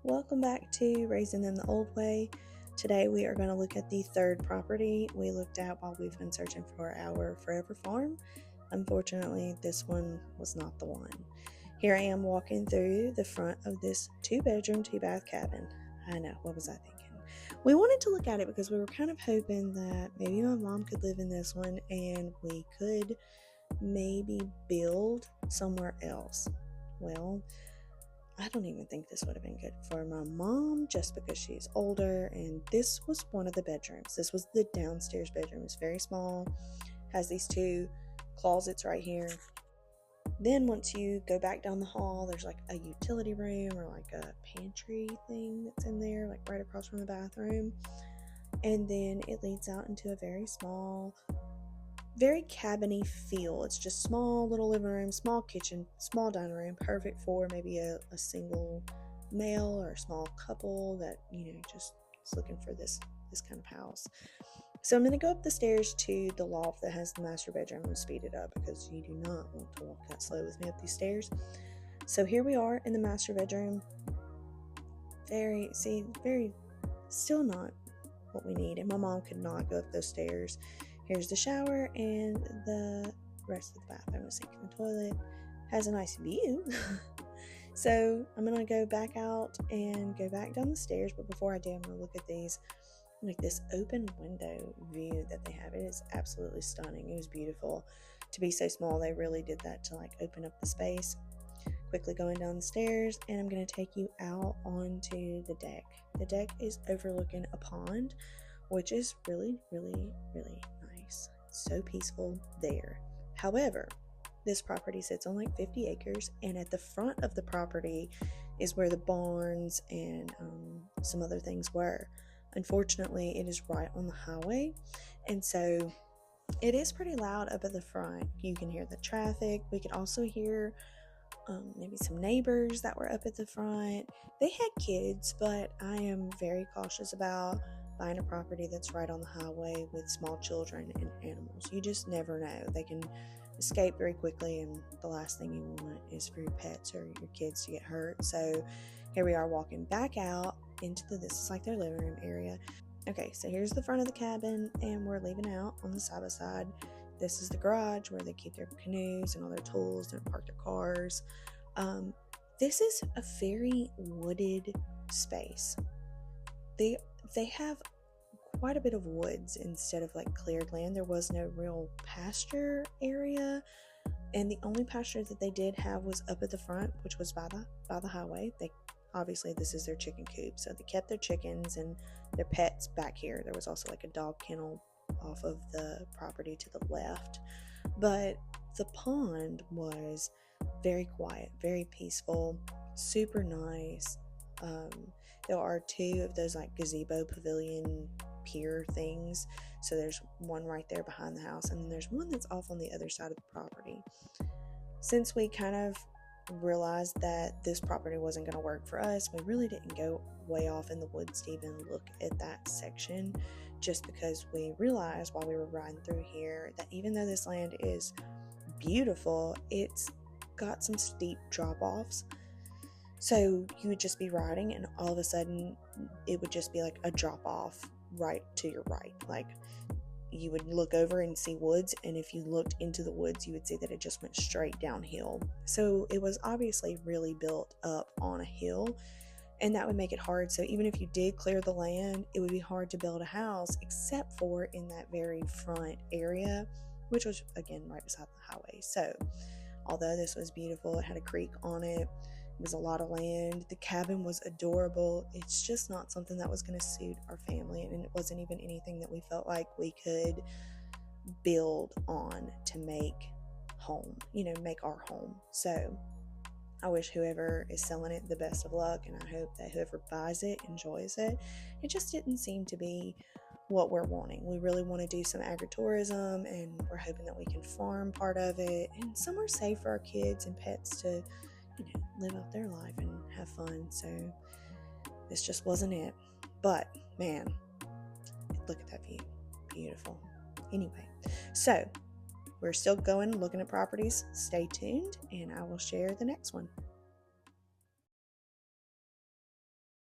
Welcome back to Raising Them the Old Way. Today we are going to look at the third property we looked at while we've been searching for our forever farm. Unfortunately, this one was not the one. Here I am walking through the front of this 2-bedroom, 2-bath cabin. I know, what was I thinking? We wanted to look at it because we were kind of hoping that maybe my mom could live in this one and we could maybe build somewhere else. Well, I don't even think this would have been good for my mom just because she's older, and this was one of the bedrooms. This was the downstairs bedroom. It's very small, has these 2 closets right here. Then once you go back down the hall, there's like a utility room or like a pantry thing that's in there, like right across from the bathroom. And then it leads out into a very small, very cabiny feel. It's just small little living room, small kitchen, small dining room, perfect for maybe a single male or a small couple that, just is looking for this kind of house. So I'm going to go up the stairs to the loft that has the master bedroom. I'm going to speed it up because you do not want to walk that slow with me up these stairs. So here we are in the master bedroom. Very, still not what we need. And my mom could not go up those stairs. Here's the shower and the rest of the bathroom, a sink and a toilet. Has a nice view. So I'm going to go back out and go back down the stairs. But before I do, I'm going to look at these, like this open window view that they have. It is absolutely stunning. It was beautiful. To be so small, they really did that to like open up the space. Quickly going down the stairs, and I'm going to take you out onto the deck. The deck is overlooking a pond, which is really, really, really nice. So peaceful there. However, this property sits on like 50 acres, and at the front of the property is where the barns and some other things were. Unfortunately, it is right on the highway, and so it is pretty loud up at the front. You can hear the traffic. We could also hear maybe some neighbors that were up at the front. They had kids, but I am very cautious about buying a property that's right on the highway with small children and animals. You just never know. They can escape very quickly, and the last thing you want is for your pets or your kids to get hurt. So here we are walking back out into this is like their living room area. Okay, so here's the front of the cabin, and we're leaving out on the side by side. This is the garage where they keep their canoes and all their tools and park their cars. This is a very wooded space. They have quite a bit of woods instead of like cleared land. There was no real pasture area, and the only pasture that they did have was up at the front, which was by the highway. Obviously this is their chicken coop, so they kept their chickens and their pets back here. There was also like a dog kennel off of the property to the left, but the pond was very quiet, very peaceful, super nice. There are 2 of those like gazebo pavilion pier things, so there's one right there behind the house, and then there's one that's off on the other side of the property. Since we kind of realized that this property wasn't going to work for us, we really didn't go way off in the woods to even look at that section, just because we realized while we were riding through here that even though this land is beautiful, it's got some steep drop-offs. So you would just be riding, and all of a sudden it would just be like a drop-off right to your right. Like you would look over and see woods, and if you looked into the woods, you would see that it just went straight downhill. So it was obviously really built up on a hill, and that would make it hard. So even if you did clear the land, it would be hard to build a house, except for in that very front area, which was again right beside the highway. So although this was beautiful, it had a creek on it, it was a lot of land, the cabin was adorable, it's just not something that was going to suit our family, and it wasn't even anything that we felt like we could build on to make our home. So I wish whoever is selling it the best of luck, and I hope that whoever buys it enjoys it. It just didn't seem to be what we're wanting. We really want to do some agritourism, and we're hoping that we can farm part of it and somewhere safe for our kids and pets to live out their life and have fun. So this just wasn't it. But man, look at that view. Beautiful. Anyway, so we're still looking at properties. Stay tuned, and I will share the next one.